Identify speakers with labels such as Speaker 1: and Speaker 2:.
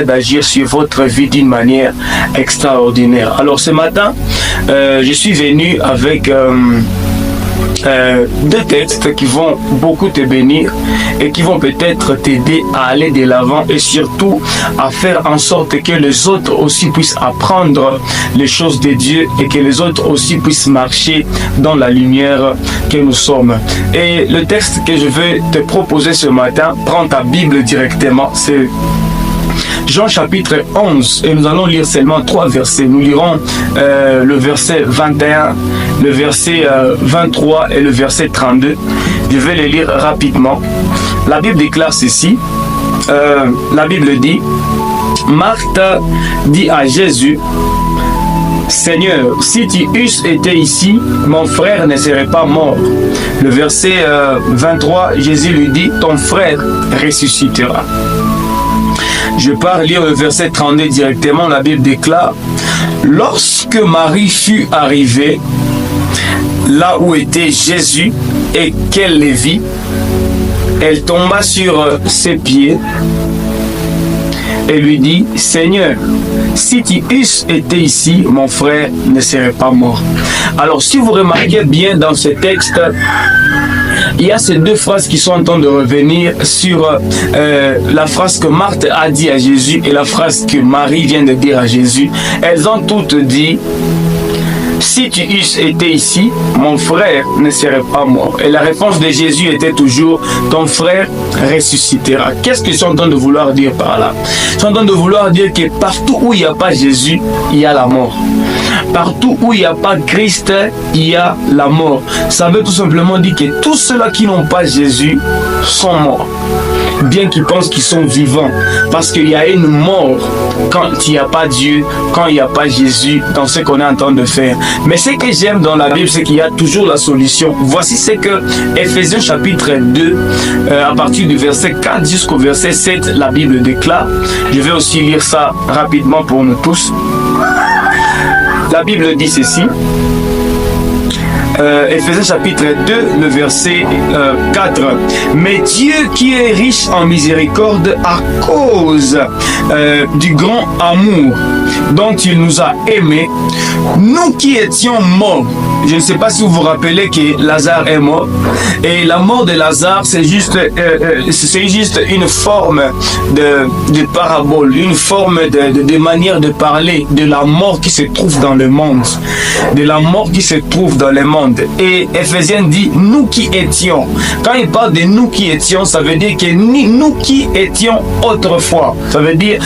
Speaker 1: fait d'agir sur votre vie d'une manière extraordinaire. Alors ce matin, je suis venu avec deux textes qui vont beaucoup te bénir et qui vont peut-être t'aider à aller de l'avant et surtout à faire en sorte que les autres aussi puissent apprendre les choses de Dieu et que les autres aussi puissent marcher dans la lumière que nous sommes. Et le texte que je vais te proposer ce matin, prends ta Bible directement, c'est Jean chapitre 11 et nous allons lire seulement 3 versets. Nous lirons le verset 21, le verset 23 et le verset 32. Je vais les lire rapidement. La Bible déclare ceci. La Bible dit, Marthe dit à Jésus, Seigneur, si tu eusses été ici, mon frère ne serait pas mort. Le verset 23, Jésus lui dit, ton frère ressuscitera. Je pars lire le verset 32 directement. La Bible déclare, lorsque Marie fut arrivée là où était Jésus et qu'elle le vit, elle tomba sur ses pieds et lui dit, Seigneur, si tu eusses été ici, mon frère ne serait pas mort. Alors si vous remarquez bien dans ce texte, il y a ces deux phrases qui sont en train de revenir sur la phrase que Marthe a dit à Jésus et la phrase que Marie vient de dire à Jésus. Elles ont toutes dit, si tu eusses été ici, mon frère ne serait pas mort. Et la réponse de Jésus était toujours, ton frère ressuscitera. Qu'est-ce qu'ils sont en train de vouloir dire par là? Ils sont en train de vouloir dire que partout où il n'y a pas Jésus, il y a la mort. Partout où il n'y a pas Christ, il y a la mort. Ça veut tout simplement dire que tous ceux-là qui n'ont pas Jésus sont morts. Bien qu'ils pensent qu'ils sont vivants. Parce qu'il y a une mort quand il n'y a pas Dieu, quand il n'y a pas Jésus dans ce qu'on est en train de faire. Mais ce que j'aime dans la Bible, c'est qu'il y a toujours la solution. Voici ce que Ephésiens chapitre 2, à partir du verset 4 jusqu'au verset 7, la Bible déclare. Je vais aussi lire ça rapidement pour nous tous. La Bible dit ceci. Ephésiens chapitre 2, le verset 4. Mais Dieu qui est riche en miséricorde à cause du grand amour dont il nous a aimés, nous qui étions morts. Je ne sais pas si vous vous rappelez que Lazare est mort. Et la mort de Lazare, c'est juste une forme de parabole, une forme de manière de parler de la mort qui se trouve dans le monde. De la mort qui se trouve dans le monde. Et Ephésiens dit, nous qui étions. Quand il parle de nous qui étions, ça veut dire que nous qui étions autrefois. Ça veut dire